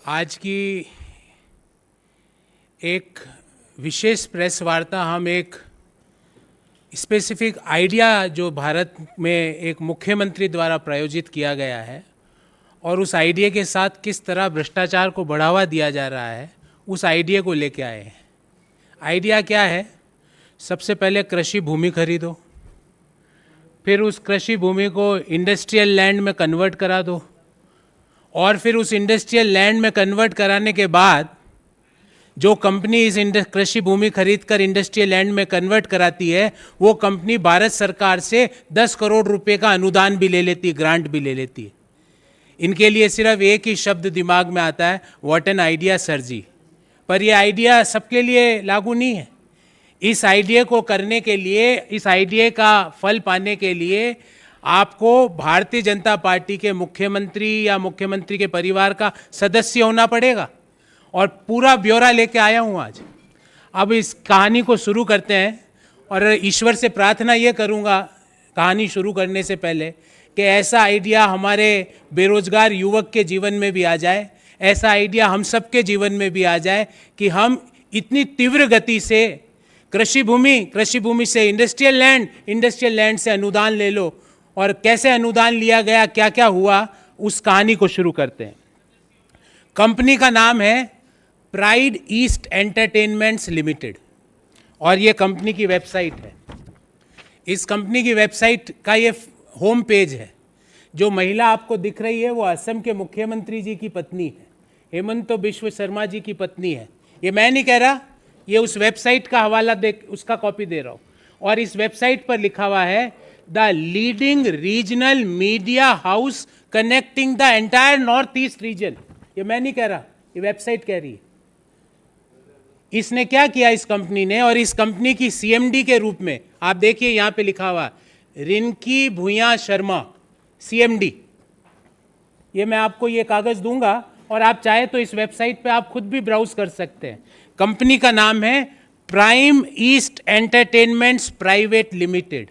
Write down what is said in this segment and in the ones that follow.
आज की एक विशेष प्रेस वार्ता हम एक स्पेसिफिक आइडिया जो भारत में एक मुख्यमंत्री द्वारा प्रायोजित किया गया है और उस आइडिया के साथ किस तरह भ्रष्टाचार को बढ़ावा दिया जा रहा है, उस आइडिया को लेके आए हैं। आइडिया क्या है? सबसे पहले कृषि भूमि खरीदो, फिर उस कृषि भूमि को इंडस्ट्रियल लैंड में कन्वर्ट करा दो, और फिर उस इंडस्ट्रियल लैंड में कन्वर्ट कराने के बाद जो कंपनी इस कृषि भूमि खरीदकर इंडस्ट्रियल लैंड में कन्वर्ट कराती है, वो कंपनी भारत सरकार से 10 करोड़ रुपए का अनुदान भी ले लेती है, ग्रांट भी ले लेती है। इनके लिए सिर्फ एक ही शब्द दिमाग में आता है, व्हाट एन आइडिया सर जी। पर ये आइडिया सबके लिए लागू नहीं है। इस आइडिया को करने के लिए, इस आइडिया का फल पाने के लिए आपको भारतीय जनता पार्टी के मुख्यमंत्री या मुख्यमंत्री के परिवार का सदस्य होना पड़ेगा, और पूरा ब्यौरा लेके आया हूँ आज। अब इस कहानी को शुरू करते हैं, और ईश्वर से प्रार्थना ये करूँगा कहानी शुरू करने से पहले कि ऐसा आइडिया हमारे बेरोजगार युवक के जीवन में भी आ जाए, ऐसा आइडिया हम सबके जीवन में भी आ जाए कि हम इतनी तीव्र गति से कृषि भूमि से इंडस्ट्रियल लैंड से अनुदान ले लो, और कैसे अनुदान लिया गया, क्या क्या हुआ, उस कहानी को शुरू करते हैं। कंपनी का नाम है प्राइड ईस्ट एंटरटेनमेंट्स लिमिटेड, और ये कंपनी की वेबसाइट है। इस कंपनी की वेबसाइट का ये होम पेज है। जो महिला आपको दिख रही है वो असम के मुख्यमंत्री जी की पत्नी है, हेमंत बिश्व शर्मा जी की पत्नी है। ये मैं नहीं कह रहा, ये उस वेबसाइट का हवाला उसका कॉपी दे रहा हूँ। और इस वेबसाइट पर लिखा हुआ है the leading regional media house connecting the entire north east region. ये मैं नहीं कह रहा, ये वेबसाइट कह रही है। इसने क्या किया इस कंपनी ने, और इस कंपनी की सीएमडी के रूप में आप देखिए यहां पे लिखा हुआ रिंकी भूया शर्मा, सीएमडी। ये मैं आपको ये कागज दूंगा, और आप चाहे तो इस वेबसाइट पे आप खुद भी ब्राउज कर सकते हैं। कंपनी का नाम है prime east Entertainments private limited.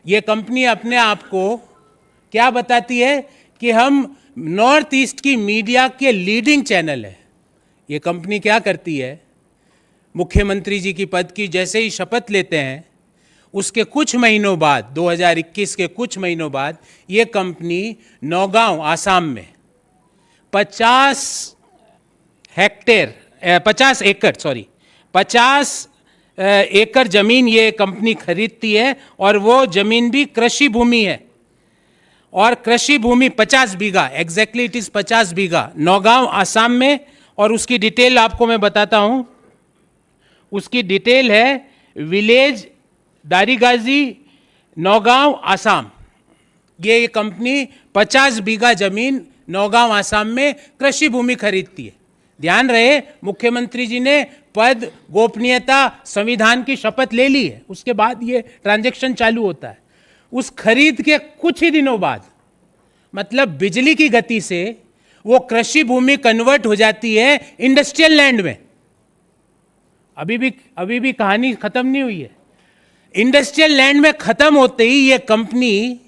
ये कंपनी अपने आप को क्या बताती है कि हम नॉर्थ ईस्ट की मीडिया के लीडिंग चैनल है। ये कंपनी क्या करती है, मुख्यमंत्री जी की पद की जैसे ही शपथ लेते हैं, उसके कुछ महीनों बाद, 2021 के कुछ महीनों बाद, ये कंपनी नौगांव आसाम में 50 एकड़ जमीन ये कंपनी खरीदती है, और वो जमीन भी कृषि भूमि है। और कृषि भूमि 50 बीघा, एग्जैक्टली इट इज 50 बीघा, नौगांव आसाम में। और उसकी डिटेल आपको मैं बताता हूं। उसकी डिटेल है विलेज दारीगाजी, नौगांव आसाम। ये कंपनी 50 बीघा जमीन नौगांव आसाम में कृषि भूमि खरीदती है। ध्यान रहे, मुख्यमंत्री जी ने पद, गोपनीयता, संविधान की शपथ ले ली है, उसके बाद ये ट्रांजैक्शन चालू होता है। उस खरीद के कुछ ही दिनों बाद, मतलब बिजली की गति से, वो कृषि भूमि कन्वर्ट हो जाती है इंडस्ट्रियल लैंड में। अभी भी कहानी खत्म नहीं हुई है। इंडस्ट्रियल लैंड में खत्म होते ही ये कंपनी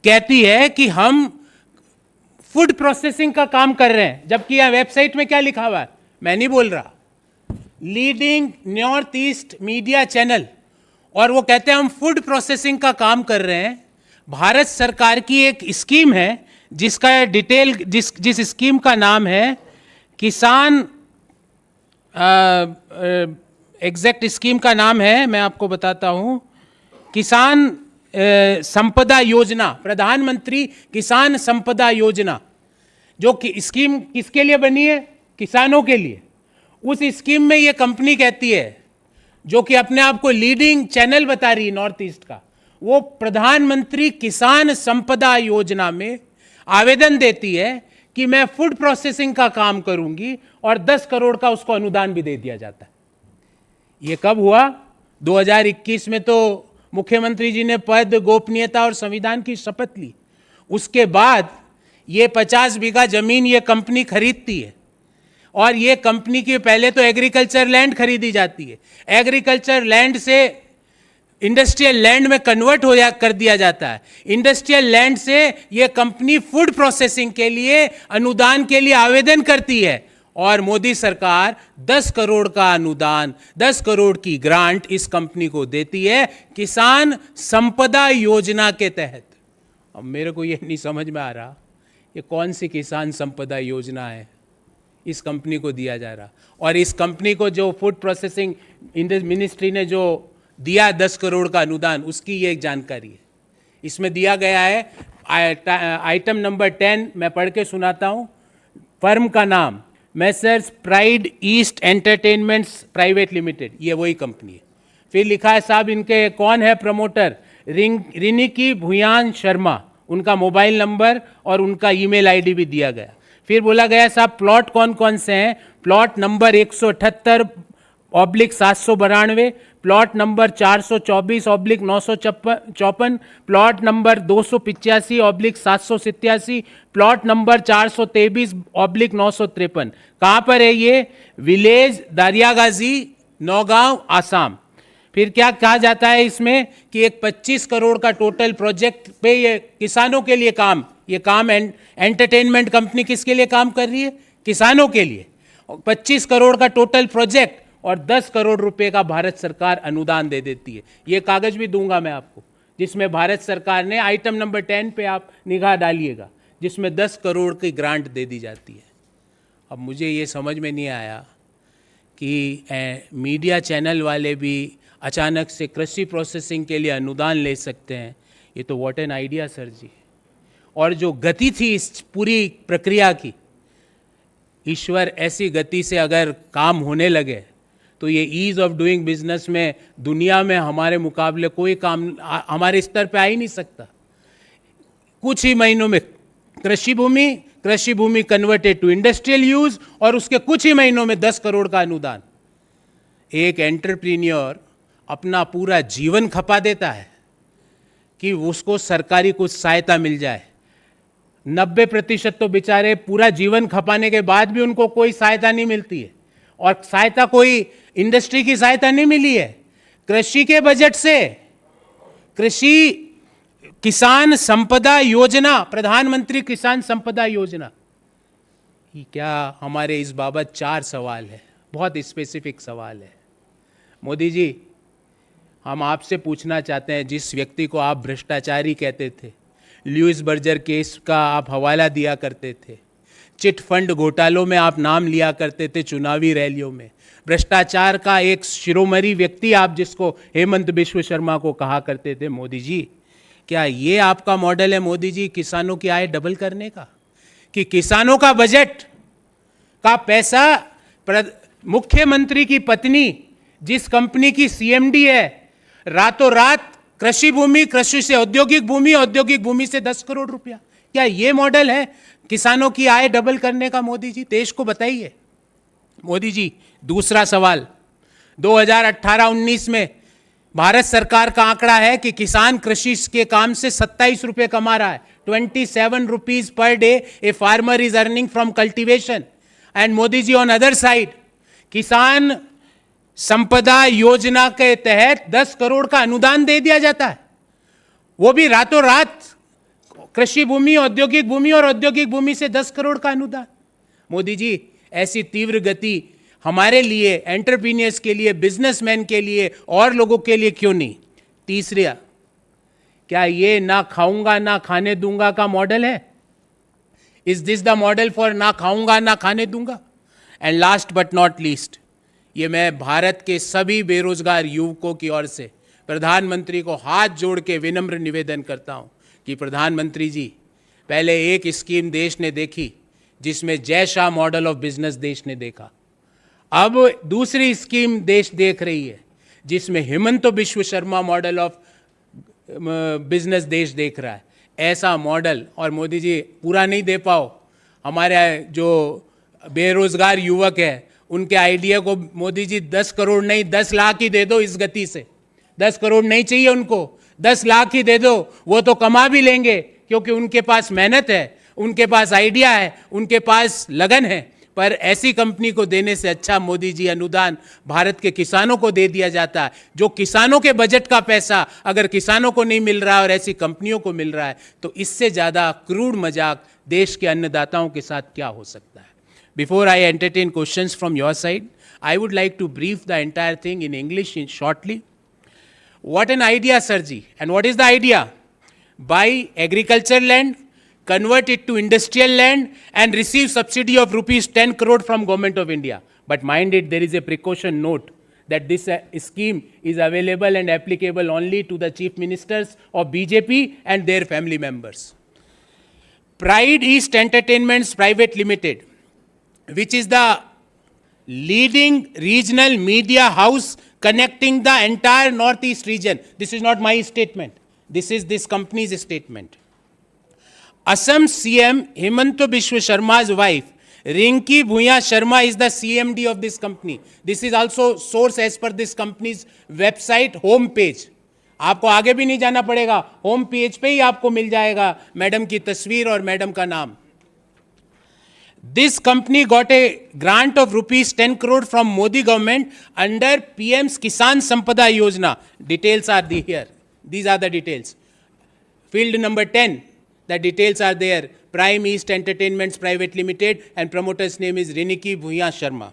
कहती है कि हम फूड प्रोसेसिंग का काम कर रहे हैं, जबकि यहां वेबसाइट में क्या लिखा हुआ है, मैं नहीं बोल रहा, leading north east media channel. और वो कहते हैं हम फूड प्रोसेसिंग का काम कर रहे हैं। भारत सरकार की एक स्कीम है जिसका डिटेल, जिस स्कीम का नाम है किसान, एग्जैक्ट स्कीम का नाम है, मैं आपको बताता हूं, किसान संपदा योजना, प्रधानमंत्री किसान संपदा योजना। जो कि स्कीम किसके लिए बनी है? किसानों के लिए। उस स्कीम में ये कंपनी कहती है, जो कि अपने आप को लीडिंग चैनल बता रही है नॉर्थ ईस्ट का, वो प्रधानमंत्री किसान संपदा योजना में आवेदन देती है कि मैं फूड प्रोसेसिंग का काम करूंगी, और 10 करोड़ का उसको अनुदान भी दे दिया जाता है। ये कब हुआ? 2021 में तो मुख्यमंत्री जी ने पद, गोपनीयता और संविधान की शपथ ली। उसके बाद ये 50 बीघा जमीन ये कंपनी खरीदती है, और ये कंपनी की पहले तो एग्रीकल्चर लैंड खरीदी जाती है। एग्रीकल्चर लैंड से इंडस्ट्रियल लैंड में कन्वर्ट कर दिया जाता है। इंडस्ट्रियल लैंड से ये कंपनी फूड प्रोसेसिंग के लिए अनुदान के लिए आवेदन करती है और मोदी सरकार 10 करोड़ का अनुदान, 10 करोड़ की ग्रांट इस कंपनी को देती है किसान संपदा योजना के तहत। अब मेरे को ये नहीं समझ में आ रहा ये कौन सी किसान संपदा योजना है इस कंपनी को दिया जा रहा, और इस कंपनी को जो फूड प्रोसेसिंग मिनिस्ट्री ने जो दिया 10 करोड़ का अनुदान, उसकी ये एक जानकारी है। इसमें दिया गया है आइटम नंबर 10, मैं पढ़ के सुनाता हूँ। फर्म का नाम Messrs Pride East Entertainments private limited, ये वही कंपनी है। फिर लिखा है साहब इनके कौन है प्रमोटर, रिनिकी भुयान शर्मा, उनका मोबाइल नंबर और उनका ईमेल आईडी भी दिया गया। फिर बोला गया साहब प्लॉट कौन कौन से हैं, plot number 178/792, plot number 424/954, plot number 285/787, plot number 423/953। कहाँ पर है ये? विलेज दारियागाजी, नौगांव, आसाम। फिर क्या कहा जाता है इसमें कि एक 25 करोड़ का टोटल प्रोजेक्ट पे ये किसानों के लिए काम, ये काम एंटरटेनमेंट कंपनी किसके लिए काम कर रही है? किसानों के लिए। 25 करोड़ का टोटल प्रोजेक्ट और 10 करोड़ रुपए का भारत सरकार अनुदान दे देती है। ये कागज भी दूंगा मैं आपको, जिसमें भारत सरकार ने आइटम नंबर 10 पे आप निगाह डालिएगा, जिसमें 10 करोड़ की ग्रांट दे दी जाती है। अब मुझे ये समझ में नहीं आया कि मीडिया चैनल वाले भी अचानक से कृषि प्रोसेसिंग के लिए अनुदान ले सकते हैं। ये तो व्हाट एन आइडिया सर जी। और जो गति थी इस पूरी प्रक्रिया की, ईश्वर ऐसी गति से अगर काम होने लगे तो ये ईज ऑफ डूइंग बिजनेस में दुनिया में हमारे मुकाबले कोई काम हमारे स्तर पे आ ही नहीं सकता। कुछ ही महीनों में कृषि भूमि कन्वर्टेड टू इंडस्ट्रियल यूज, और उसके कुछ ही महीनों में 10 करोड़ का अनुदान। एक एंटरप्रीनियर अपना पूरा जीवन खपा देता है कि उसको सरकारी कुछ सहायता मिल जाए। 90% तो बेचारे पूरा जीवन खपाने के बाद भी उनको कोई सहायता नहीं मिलती है, और सहायता कोई इंडस्ट्री की सहायता नहीं मिली है। कृषि के बजट से कृषि किसान संपदा योजना, प्रधानमंत्री किसान संपदा योजना, क्या हमारे इस बाबत 4 सवाल है, बहुत स्पेसिफिक सवाल है। मोदी जी, हम आपसे पूछना चाहते हैं, जिस व्यक्ति को आप भ्रष्टाचारी कहते थे, ल्यूइस बर्जर केस का आप हवाला दिया करते थे, चिट फंड घोटालों में आप नाम लिया करते थे चुनावी रैलियों में, भ्रष्टाचार का एक शिरोमणि व्यक्ति आप जिसको हेमंत बिश्व शर्मा को कहा करते थे, मोदी जी, क्या ये आपका मॉडल है मोदी जी किसानों की आय डबल करने का? कि किसानों का बजट का पैसा मुख्यमंत्री की पत्नी जिस कंपनी की सीएमडी है, रातों रात कृषि से औद्योगिक भूमि से 10 करोड़ रुपया, क्या ये मॉडल है किसानों की आय डबल करने का? मोदी जी, देश को बताइए। मोदी जी, दूसरा सवाल, 2018-19 में भारत सरकार का आंकड़ा है कि किसान कृषि के काम से 27 रुपए कमा रहा है। 27 rupees per day a farmer is earning from cultivation. And Modi ji, on other side, Kisan Sampada योजना के तहत 10 करोड़ का अनुदान दे दिया जाता है, वो भी रातों रात। कृषि भूमि, औद्योगिक भूमि और औद्योगिक भूमि से 10 करोड़ का अनुदान। मोदी जी, ऐसी तीव्र गति हमारे लिए, एंटरप्रीनियर्स के लिए, बिजनेसमैन के लिए और लोगों के लिए क्यों नहीं? तीसरा, क्या ये ना खाऊंगा ना खाने दूंगा का मॉडल है? Is this the model for ना खाऊंगा ना खाने दूंगा? And last but not least, ये मैं भारत के सभी बेरोजगार युवकों की ओर से प्रधानमंत्री को हाथ जोड़ के विनम्र निवेदन करता हूं कि प्रधानमंत्री जी, पहले एक स्कीम देश ने देखी जिसमें Jay Shah model of business देश ने देखा, अब दूसरी स्कीम देश देख रही है जिसमें Hemant Biswa Sharma model of business देश देख रहा है। ऐसा मॉडल, और मोदी जी पूरा नहीं दे पाओ, हमारे जो बेरोजगार युवक है उनके आइडिया को मोदी जी 10 करोड़ नहीं 10 लाख ही दे दो। इस गति से 10 करोड़ नहीं चाहिए उनको, 10 लाख ही दे दो, वो तो कमा भी लेंगे क्योंकि उनके पास मेहनत है, उनके पास आइडिया है, उनके पास लगन है। पर ऐसी कंपनी को देने से अच्छा मोदी जी अनुदान भारत के किसानों को दे दिया जाता है। जो किसानों के बजट का पैसा अगर किसानों को नहीं मिल रहा है और ऐसी कंपनियों को मिल रहा है, तो इससे ज़्यादा क्रूर मजाक देश के अन्नदाताओं के साथ क्या हो सकता है। Before I entertain questions from your side, I would like to brief the entire thing in English shortly. What an idea, Sirji. And what is the idea? Buy agriculture land, convert it to industrial land, and receive subsidy of rupees 10 crore from Government of India. But mind it, there is a precaution note that this scheme is available and applicable only to the chief ministers of BJP and their family members. Pride East Entertainments Private Limited, which is the leading regional media house connecting the entire northeast region. This is not my statement. This is this company's statement. Assam CM Himanta Biswa Sharma's wife, Rinki Bhuya Sharma, is the CMD of this company. This is also source as per this company's website home page. आपको आगे भी नहीं जाना पड़ेगा, home page पे ही आपको मिल जाएगा madam की तस्वीर और मैडम का नाम. This company got a grant of rupees 10 crore from Modi government under PM's Kisan Sampada Yojana. Details are here. These are the details. Field number 10, the details are there. Prime East Entertainments Private Limited and promoter's name is Riniki Bhuya Sharma.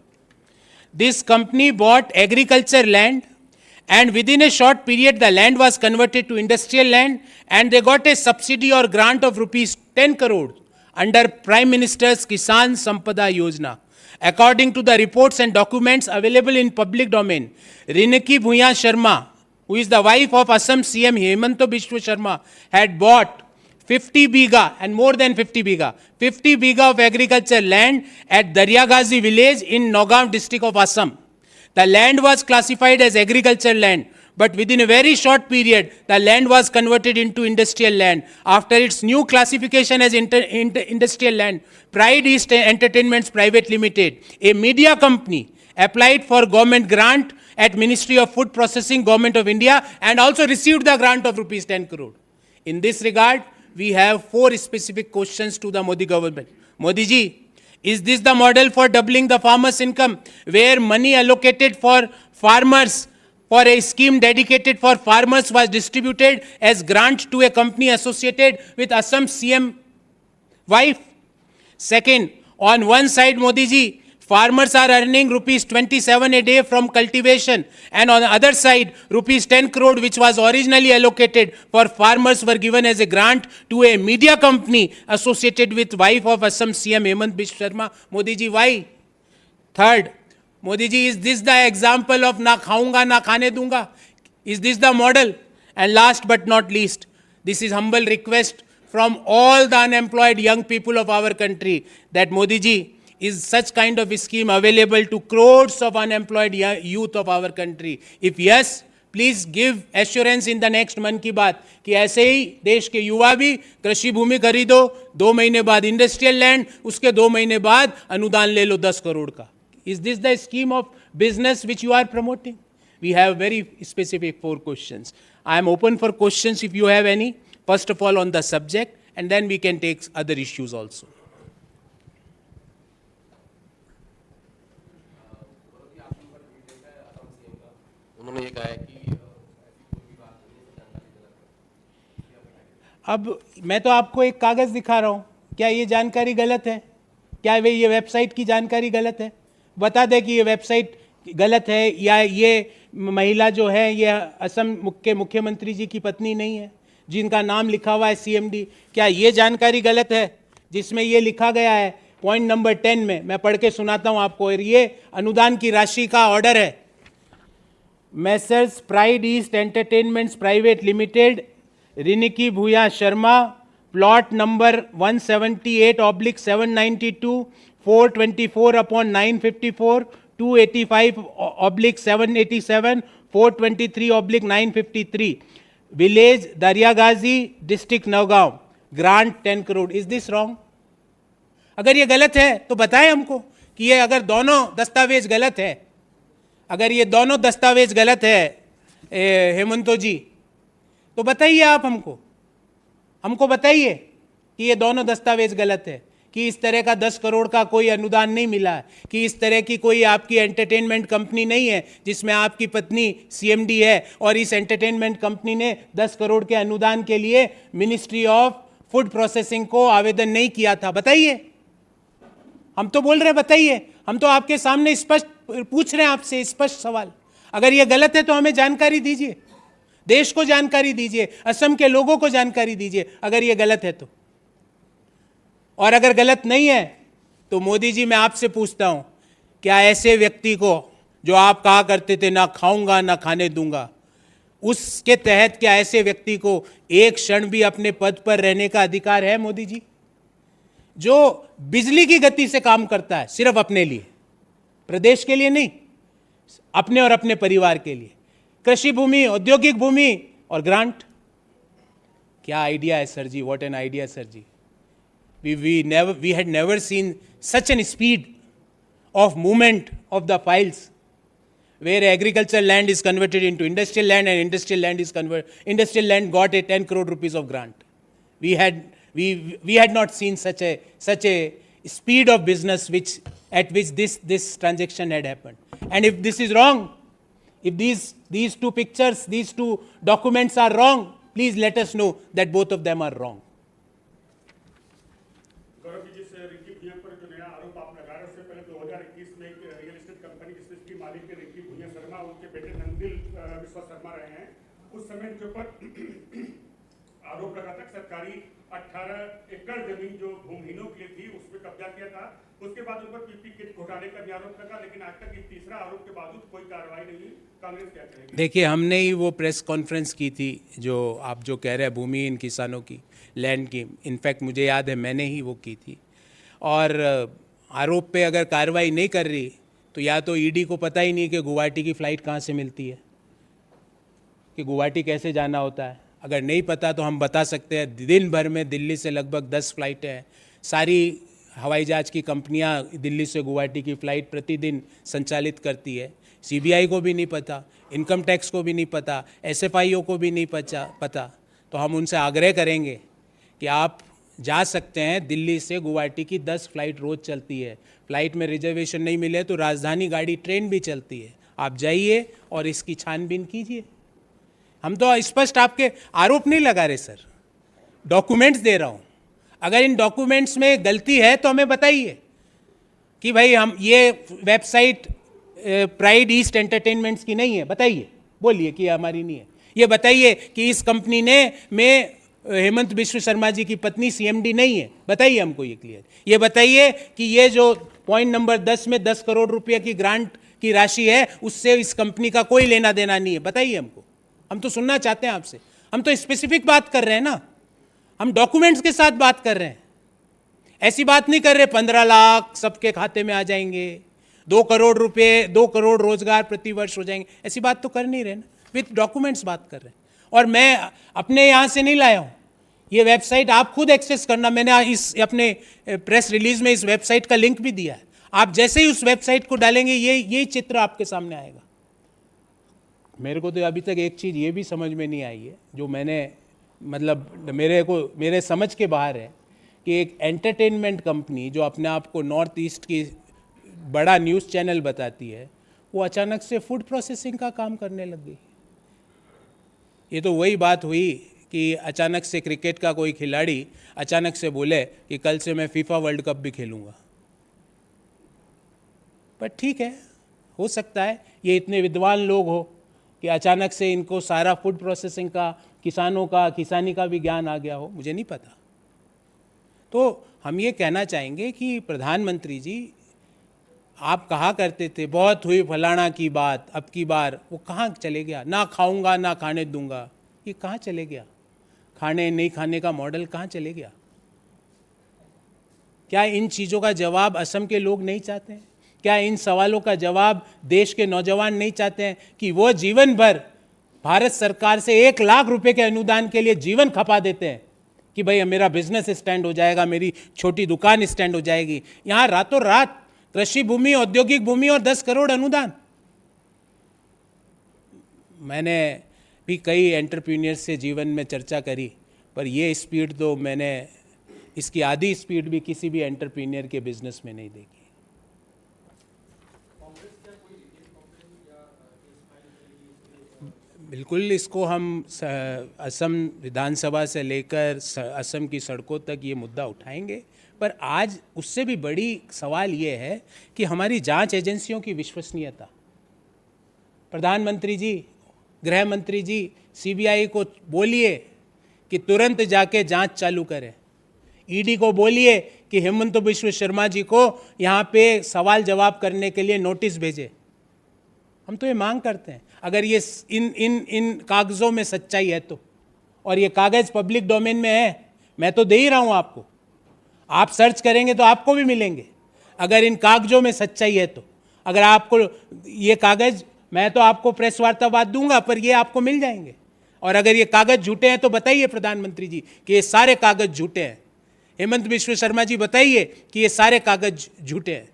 This company bought agriculture land and within a short period the land was converted to industrial land and they got a subsidy or grant of rupees 10 crore under Prime Minister's Kisan Sampada Yojana. According to the reports and documents available in public domain, Riniki Bhuya Sharma, who is the wife of Assam CM Himanta Biswa Sharma, had bought 50 biga and more than 50 biga of agriculture land at Daryagazi village in Nagaon district of Assam. The land was classified as agriculture land, but within a very short period, the land was converted into industrial land. After its new classification as industrial land, Pride East Entertainments Private Limited, a media company, applied for government grant at Ministry of Food Processing, Government of India, and also received the grant of rupees 10 crore. In this regard, we have 4 specific questions to the Modi government. Modi ji, is this the model for doubling the farmers' income, where money allocated for farmers for a scheme dedicated for farmers was distributed as grant to a company associated with Assam CM wife? Second, on one side, Modi ji, farmers are earning rupees 27 a day from cultivation, and on the other side, rupees 10 crore, which was originally allocated for farmers, were given as a grant to a media company associated with wife of Assam CM Hemant Biswa Sharma. Modi ji, why? Third, Modi ji, is this the example of na khaunga na khane dunga? Is this the model? And last but not least, this is humble request from all the unemployed young people of our country that Modi ji, is such kind of a scheme available to crores of unemployed youth of our country? If yes, please give assurance in the next मन की बात कि ऐसे ही देश के युवा भी कृषि भूमि खरीदो, 2 महीने बाद इंडस्ट्रियल लैंड, उसके 2 महीने बाद अनुदान ले लो 10 करोड़ का. Is this the scheme of business which you are promoting? We have very specific 4 questions. I am open for questions if you have any. First of all on the subject, and then we can take other issues also. उन्होंने ये कहा है कि अब मैं तो आपको एक कागज़ दिखा रहा हूँ, क्या ये जानकारी गलत है? क्या ये वेबसाइट की जानकारी गलत है? बता दें कि ये वेबसाइट गलत है या ये महिला जो है ये असम के मुख्यमंत्री जी की पत्नी नहीं है जिनका नाम लिखा हुआ है CMD. क्या ये जानकारी गलत है जिसमें ये लिखा गया है पॉइंट नंबर 10 में? मैं पढ़ के सुनाता हूँ आपको. ये अनुदान की राशि का ऑर्डर है. Messrs Pride East Entertainments private limited, Riniki Bhuyan Sharma, plot number 178/792, 424/954, 285/787, 423/953, village Dariyagaji, district Nagaon, grant 10 crore. Is this wrong? अगर ये गलत है तो बताएं हमको कि ये अगर दोनों दस्तावेज गलत है, अगर ये दोनों दस्तावेज गलत है हेमंतो जी, तो बताइए आप हमको बताइए कि ये दोनों दस्तावेज गलत है. कि इस तरह का 10 करोड़ का कोई अनुदान नहीं मिला है, कि इस तरह की कोई आपकी एंटरटेनमेंट कंपनी नहीं है जिसमें आपकी पत्नी सीएमडी है और इस एंटरटेनमेंट कंपनी ने 10 करोड़ के अनुदान के लिए मिनिस्ट्री ऑफ फूड प्रोसेसिंग को आवेदन नहीं किया था? बताइए। हम तो बोल रहे हैं बताइए, हम तो आपके सामने स्पष्ट पूछ रहे हैं आपसे स्पष्ट सवाल। अगर ये गलत है तो हमें जानकारी दीजिए, देश को जानकारी दीजिए, असम के लोगों को जानकारी दीजिए अगर ये गलत है तो। और अगर गलत नहीं है तो मोदी जी मैं आपसे पूछता हूं, क्या ऐसे व्यक्ति को जो आप कहा करते थे ना खाऊंगा ना खाने दूंगा, उसके तहत क्या ऐसे व्यक्ति को एक क्षण भी अपने पद पर रहने का अधिकार है? मोदी जी जो बिजली की गति से काम करता है सिर्फ अपने लिए, प्रदेश के लिए नहीं, अपने और अपने परिवार के लिए, कृषि भूमि, औद्योगिक भूमि और ग्रांट। क्या आइडिया है सर जी, व्हाट एन आइडिया सर जी। we had never seen such an speed of movement of the files where agricultural land is converted into industrial land and industrial land got a 10 crore rupees of grant. We had not seen such a speed of business at which this transaction had happened. And if this is wrong, if these two pictures, these two documents are wrong, please let us know that both of them are wrong. Gaurav ji, जिस रिंकी भुइयां पर जो नया आरोप आप लगा रहे हैं, उससे पहले 2021 में एक रियल एस्टेट कंपनी जिसकी मालिक है रिंकी भुइयां शर्मा, उनके बेटे नंदिल विश्वा शर्मा रहे हैं। उस समय उनके ऊपर आरोप लगा था सरकारी 18 एकड़ जमीन जो भूमिहीनों के लिए थी उस पर कब्जा किया था। उसके बाद उन पर पीपी किट घोटाले का भी आरोप लगा, लेकिन आज तक ये तीसरा आरोप के बावजूद कोई कार्रवाई नहीं हुई। कांग्रेस क्या करेगी? देखिए, हमने ही वो प्रेस कॉन्फ्रेंस की थी जो आप जो कह रहे हैं भूमिहीन किसानों की लैंड की, इनफैक्ट मुझे याद है मैंने ही वो की थी। और आरोप पे अगर कार्रवाई नहीं कर रही तो या तो ईडी को पता ही नहीं कि गुवाहाटी की फ़्लाइट कहाँ से मिलती है, कि गुवाहाटी कैसे जाना होता है। अगर नहीं पता तो हम बता सकते हैं, दिन भर में दिल्ली से लगभग 10 फ्लाइटें हैं। सारी हवाई जहाज़ की कंपनियां दिल्ली से गुवाहाटी की फ़्लाइट प्रतिदिन संचालित करती है। सीबीआई को भी नहीं पता, इनकम टैक्स को भी नहीं पता, एसएफआईओ को भी नहीं पता। तो हम उनसे आग्रह करेंगे कि आप जा सकते हैं, दिल्ली से गुवाहाटी की 10 फ्लाइट रोज़ चलती है। फ़्लाइट में रिजर्वेशन नहीं मिले तो राजधानी गाड़ी ट्रेन भी चलती है। आप जाइए और इसकी छानबीन कीजिए। हम तो स्पष्ट आपके आरोप नहीं लगा रहे सर, डॉक्यूमेंट्स दे रहा हूँ। अगर इन डॉक्यूमेंट्स में गलती है तो हमें बताइए कि भाई हम ये वेबसाइट प्राइड ईस्ट एंटरटेनमेंट्स की नहीं है, बताइए, बोलिए कि हमारी नहीं है। ये बताइए कि इस कंपनी में हेमंत बिश्व शर्मा जी की पत्नी सीएमडी नहीं है, बताइए हमको ये क्लियर। ये बताइए कि ये जो पॉइंट नंबर 10 में 10 करोड़ रुपये की ग्रांट की राशि है उससे इस कंपनी का कोई लेना देना नहीं है, बताइए हमको। हम तो सुनना चाहते हैं आपसे, हम तो स्पेसिफिक बात कर रहे हैं ना, हम डॉक्यूमेंट्स के साथ बात कर रहे हैं। ऐसी बात नहीं कर रहे 15 लाख सबके खाते में आ जाएंगे, 2 करोड़ रुपए, 2 करोड़ रोजगार प्रति वर्ष हो जाएंगे, ऐसी बात तो कर नहीं रहे ना, विथ डॉक्यूमेंट्स बात कर रहे हैं। और मैं अपने यहाँ से नहीं लाया हूँ, ये वेबसाइट आप खुद एक्सेस करना, मैंने इस अपने प्रेस रिलीज में इस वेबसाइट का लिंक भी दिया है। आप जैसे ही उस वेबसाइट को डालेंगे यही चित्र आपके सामने आएगा। मेरे को तो अभी तक एक चीज़ ये भी समझ में नहीं आई है, जो मैंने मतलब मेरे समझ के बाहर है, कि एक एंटरटेनमेंट कंपनी जो अपने आप को नॉर्थ ईस्ट की बड़ा न्यूज़ चैनल बताती है, वो अचानक से फूड प्रोसेसिंग का काम करने लग गई। ये तो वही बात हुई कि अचानक से क्रिकेट का कोई खिलाड़ी अचानक से बोले कि कल से मैं फीफा वर्ल्ड कप भी खेलूँगा। पर ठीक है, हो सकता है ये इतने विद्वान लोग हो कि अचानक से इनको सारा फूड प्रोसेसिंग का, किसानों का, किसानी का भी ज्ञान आ गया हो, मुझे नहीं पता। तो हम ये कहना चाहेंगे कि प्रधानमंत्री जी, आप कहा करते थे बहुत हुई फलाना की बात, अब की बार वो कहाँ चले गया? ना खाऊंगा ना खाने दूंगा, ये कहाँ चले गया? खाने नहीं खाने का मॉडल कहाँ चले गया? क्या इन चीज़ों का जवाब असम के लोग नहीं चाहते हैं? क्या इन सवालों का जवाब देश के नौजवान नहीं चाहते हैं कि वो जीवन भर भारत सरकार से 1 लाख रुपए के अनुदान के लिए जीवन खपा देते हैं कि भाई मेरा बिजनेस स्टैंड हो जाएगा, मेरी छोटी दुकान स्टैंड हो जाएगी। यहाँ रातों रात कृषि भूमि, औद्योगिक भूमि और 10 करोड़ अनुदान। मैंने भी कई एंटरप्रीनियर्स से जीवन में चर्चा करी, पर ये स्पीड तो मैंने इसकी आधी स्पीड भी किसी भी एंटरप्रीनियर के बिजनेस में नहीं देगी। बिल्कुल, इसको हम असम विधानसभा से लेकर असम की सड़कों तक ये मुद्दा उठाएंगे। पर आज उससे भी बड़ी सवाल ये है कि हमारी जांच एजेंसियों की विश्वसनीयता। प्रधानमंत्री जी, गृह मंत्री जी, सीबीआई को बोलिए कि तुरंत जाके जांच चालू करें। ईडी को बोलिए कि हेमंत बिश्व शर्मा जी को यहाँ पे सवाल जवाब करने के लिए नोटिस भेजे। हम तो ये मांग करते हैं, अगर ये इन कागज़ों में सच्चाई है तो, और ये कागज़ पब्लिक डोमेन में है, मैं तो दे ही रहा हूँ आपको, आप सर्च करेंगे तो आपको भी मिलेंगे। अगर इन कागज़ों में सच्चाई है तो, अगर आपको ये कागज़, मैं तो आपको प्रेस वार्ता बाद दूंगा, पर ये आपको मिल जाएंगे। और अगर ये कागज़ झूठे हैं तो बताइए प्रधानमंत्री जी कि ये सारे कागज़ झूठे हैं। हेमंत बिश्व शर्मा जी बताइए कि ये सारे कागज़ झूठे हैं।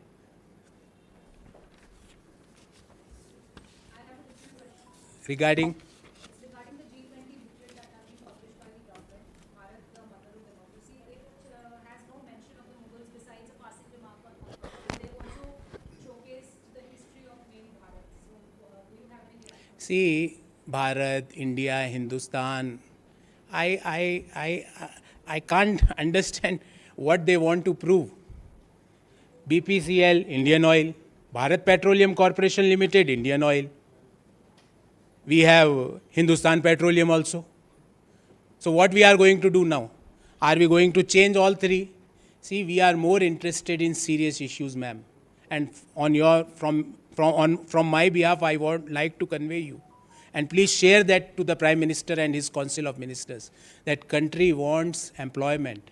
Regarding the G20 booklet that has been published by the government, Bharat, the Mother of Democracy, it has no mention of the Mughals besides a passing remark on Hong Kong. They also showcase the history of main Bharat. So, do you have any reaction? See, Bharat, India, Hindustan, I can't understand what they want to prove. BPCL, Indian Oil, Bharat Petroleum Corporation Limited, Indian Oil. We have Hindustan Petroleum also. So what we are going to do now? Are we going to change all three? See, we are more interested in serious issues, ma'am. And on your from my behalf, I would like to convey you. And please share that to the Prime Minister and his Council of Ministers. That country wants employment.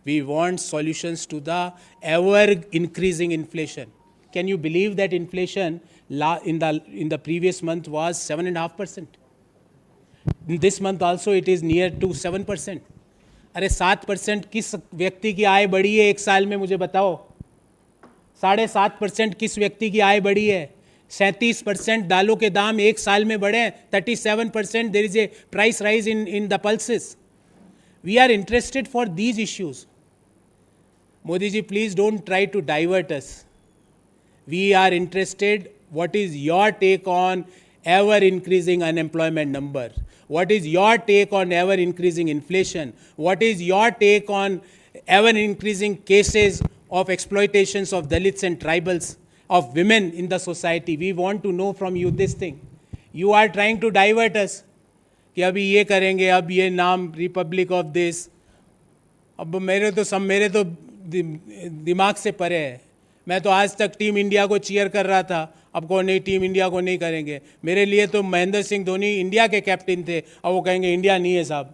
We want solutions to the ever increasing inflation. Can you believe that inflation in the previous month was 7.5%? In this month also it is near to 7%. अरे 7% किस व्यक्ति की आय बढ़ी है एक साल में, मुझे बताओ। 7.5% किस व्यक्ति की आय बढ़ी है? 37% दालों के दाम एक साल में बढ़े। 37% there is a price rise in the pulses. We are interested for these issues. Modi ji, please don't try to divert us. We are interested, what is your take on ever increasing unemployment number? What is your take on ever increasing inflation? What is your take on ever increasing cases of exploitations of Dalits and tribals, of women in the society? We want to know from you this thing. You are trying to divert us कि अभी ये करेंगे, अब ये नाम Republic of this. अब मेरे तो दिमाग से परे है। मैं तो आज तक टीम इंडिया को चीयर कर रहा था, अब को नहीं, टीम इंडिया को नहीं करेंगे। मेरे लिए तो महेंद्र सिंह धोनी इंडिया के कैप्टन थे, अब वो कहेंगे इंडिया नहीं है साहब।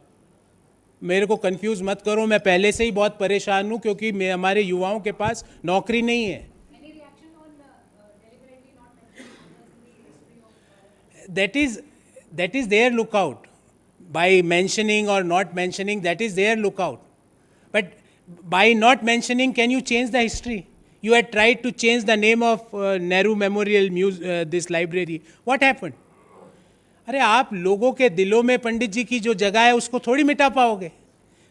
मेरे को कंफ्यूज मत करो, मैं पहले से ही बहुत परेशान हूँ क्योंकि हमारे युवाओं के पास नौकरी नहीं है। Any reaction on deliberately not mentioning the history of That is their lookout. By mentioning or not mentioning, that is their lookout. But by not mentioning, can you change the history? You had tried to change the name of Nehru Memorial this library. What happened? अरे आप लोगों के दिलों में पंडित जी की जो जगह है उसको थोड़ी मिटा पाओगे।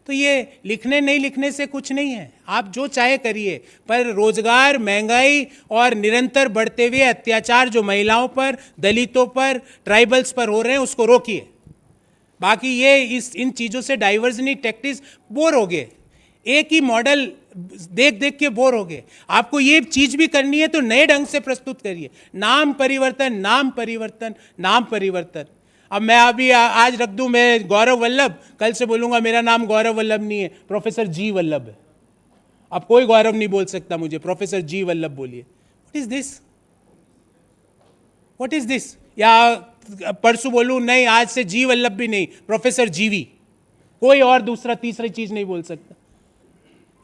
तो ये लिखने नहीं लिखने से कुछ नहीं है, आप जो चाहे करिए, पर रोजगार, महंगाई और निरंतर बढ़ते हुए अत्याचार जो महिलाओं पर, दलितों पर, ट्राइबल्स पर हो रहे हैं उसको रोकिए। बाकी ये इन चीज़ों से डाइवर्जनी टैक्टिक्स बोर हो गए, एक ही मॉडल देख देख के बोर हो गए। आपको ये चीज़ भी करनी है तो नए ढंग से प्रस्तुत करिए। नाम परिवर्तन, नाम परिवर्तन, नाम परिवर्तन। अब मैं अभी आज रख दूं मैं गौरव वल्लभ, कल से बोलूँगा मेरा नाम गौरव वल्लभ नहीं है, प्रोफेसर जी वल्लभ है। अब कोई गौरव नहीं बोल सकता मुझे, प्रोफेसर जी वल्लभ बोलिए। What is this? What is this? या परसों बोलूँ नहीं, आज से जी वल्लभ भी नहीं, प्रोफेसर जीवी, कोई और दूसरा तीसरी चीज़ नहीं बोल सकता।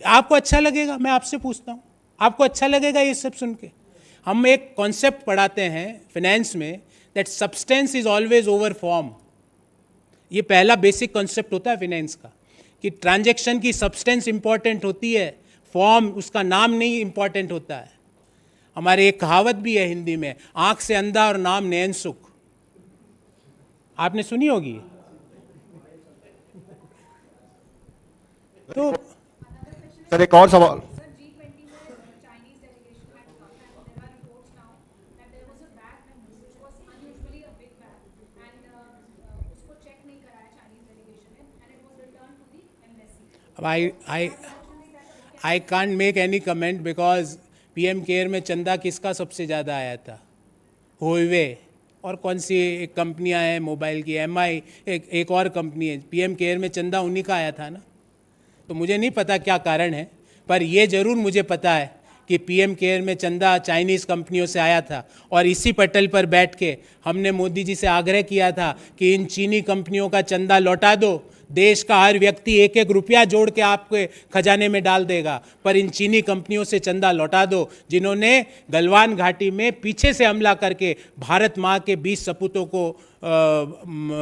आपको अच्छा लगेगा? मैं आपसे पूछता हूँ, आपको अच्छा लगेगा ये सब सुन के? हम एक कॉन्सेप्ट पढ़ाते हैं फाइनेंस में, that substance is always over form. ये पहला बेसिक कॉन्सेप्ट होता है फाइनेंस का कि ट्रांजैक्शन की सब्सटेंस इंपॉर्टेंट होती है, फॉर्म, उसका नाम नहीं इंपॉर्टेंट होता है। हमारे एक कहावत भी है हिंदी में, आंख से अंधा और नाम नैन सुख। आपने सुनी होगी। तो सर एक और सवाल, Sir, G20 में Chinese delegation had come and there are reports now that there was a bag which was unusually a big bag and उसको check नहीं कराया Chinese delegation ने and it was returned to the embassy. अब I can't make any comment because PM care में चंदा किसका सबसे ज़्यादा आया था? हुआवे और कौन सी एक कंपनियां हैं मोबाइल की, MI एक और कंपनी है, PM केयर में चंदा उन्हीं का आया था ना। तो मुझे नहीं पता क्या कारण है, पर ये ज़रूर मुझे पता है कि PM केयर में चंदा चाइनीज़ कंपनियों से आया था और इसी पटल पर बैठ के हमने मोदी जी से आग्रह किया था कि इन चीनी कंपनियों का चंदा लौटा दो, देश का हर व्यक्ति एक एक रुपया जोड़ के आपके खजाने में डाल देगा, पर इन चीनी कंपनियों से चंदा लौटा दो जिन्होंने गलवान घाटी में पीछे से हमला करके भारत माँ के 20 सपूतों को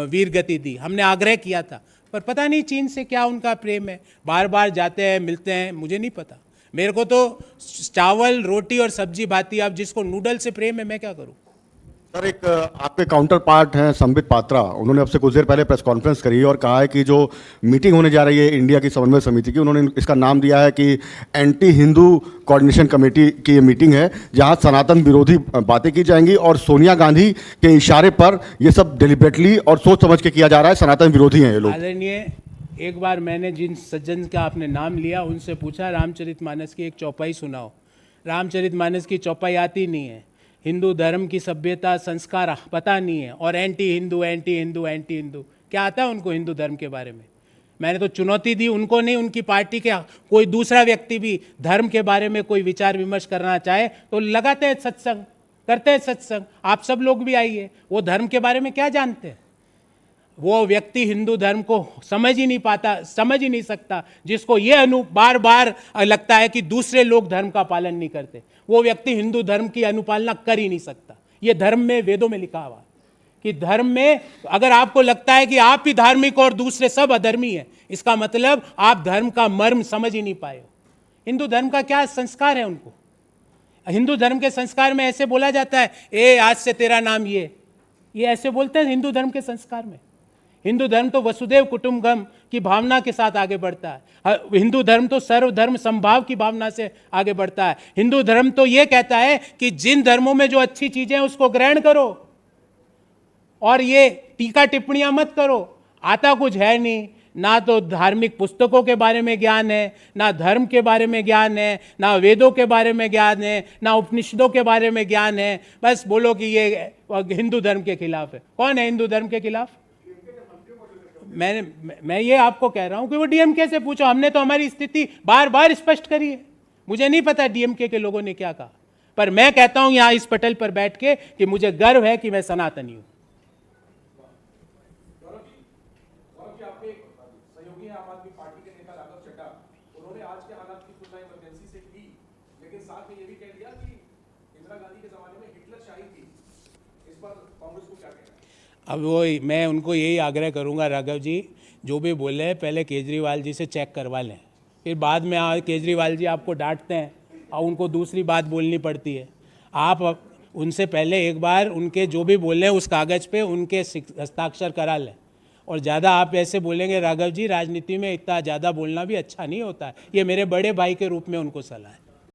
वीरगति दी। हमने आग्रह किया था, पर पता नहीं चीन से क्या उनका प्रेम है, बार बार जाते हैं मिलते हैं, मुझे नहीं पता। मेरे को तो चावल रोटी और सब्जी भाती, अब जिसको नूडल से प्रेम है मैं क्या करूं। सर एक आपके काउंटर पार्ट हैं संबित पात्रा, उन्होंने अब से कुछ देर पहले प्रेस कॉन्फ्रेंस करी और कहा है कि जो मीटिंग होने जा रही है इंडिया की समन्वय समिति की, उन्होंने इसका नाम दिया है कि एंटी हिंदू कोऑर्डिनेशन कमेटी की ये मीटिंग है जहां सनातन विरोधी बातें की जाएंगी और सोनिया गांधी के इशारे पर ये सब डिलिबरेटली और सोच समझ के किया जा रहा है, सनातन विरोधी हैं ये लोग। आदरणीय, एक बार मैंने जिन सज्जन का आपने नाम लिया उनसे पूछा रामचरितमानस की एक चौपाई सुनाओ। रामचरितमानस की चौपाई आती नहीं है, हिंदू धर्म की सभ्यता संस्कार पता नहीं है, और anti Hindu anti Hindu anti Hindu क्या आता है उनको हिंदू धर्म के बारे में। मैंने तो चुनौती दी उनको, नहीं उनकी पार्टी के कोई दूसरा व्यक्ति भी धर्म के बारे में कोई विचार विमर्श करना चाहे तो लगाते हैं सत्संग, करते हैं सत्संग, आप सब लोग भी आइए। वो धर्म के बारे में क्या जानते हैं? वो व्यक्ति हिंदू धर्म को समझ ही नहीं पाता, समझ ही नहीं सकता, जिसको ये बार बार लगता है कि दूसरे लोग धर्म का पालन नहीं करते, वो व्यक्ति हिंदू धर्म की अनुपालना कर ही नहीं सकता। ये धर्म में, वेदों में लिखा हुआ कि धर्म में अगर आपको लगता है कि आप ही धार्मिक और दूसरे सब अधर्मी हैं, इसका मतलब आप धर्म का मर्म समझ ही नहीं पाए हो। हिंदू धर्म का क्या संस्कार है उनको? हिंदू धर्म के संस्कार में ऐसे बोला जाता है, ए आज से तेरा नाम ये ऐसे बोलते हैं हिंदू धर्म के संस्कार में। हिंदू धर्म तो वसुदेव कुटुंबकम की भावना के साथ आगे बढ़ता है। हिंदू धर्म तो सर्वधर्म समभाव की भावना से आगे बढ़ता है। हिंदू धर्म तो ये कहता है कि जिन धर्मों में जो अच्छी चीजें हैं उसको ग्रहण करो और ये टीका टिप्पणियां मत करो। आता कुछ है नहीं, ना तो धार्मिक पुस्तकों के बारे में ज्ञान है, ना धर्म के बारे में ज्ञान है, ना वेदों के बारे में ज्ञान है, ना उपनिषदों के बारे में ज्ञान है। बस बोलो कि ये हिंदू धर्म के खिलाफ है। कौन है हिंदू धर्म के खिलाफ? मैं ये आपको कह रहा हूं कि वो डीएमके से पूछो, हमने तो हमारी स्थिति बार बार स्पष्ट करी है। मुझे नहीं पता डीएमके के लोगों ने क्या कहा, पर मैं कहता हूं यहां इस पटल पर बैठ के कि मुझे गर्व है कि मैं सनातनी हूं। आपके सहयोगी हैं आम आदमी पार्टी के नेता राघव चड्ढा, उन्होंने आज के हालात की तुलना इमरजेंसी से की, लेकिन साथ में ये भी कह दिया कि इंदिरा गांधी के जमाने में हिटलर शाही थी। इस पर कांग्रेस को क्या कहना है? अब वो मैं उनको यही आग्रह करूंगा, राघव जी जो भी बोले पहले केजरीवाल जी से चेक करवा लें, फिर बाद में केजरीवाल जी आपको डांटते हैं और उनको दूसरी बात बोलनी पड़ती है। आप उनसे पहले एक बार उनके जो भी बोले उस कागज़ पे उनके हस्ताक्षर करा लें। और ज़्यादा आप ऐसे बोलेंगे राघव जी, राजनीति में इतना ज़्यादा बोलना भी अच्छा नहीं होता है। ये मेरे बड़े भाई के रूप में उनको सलाह है।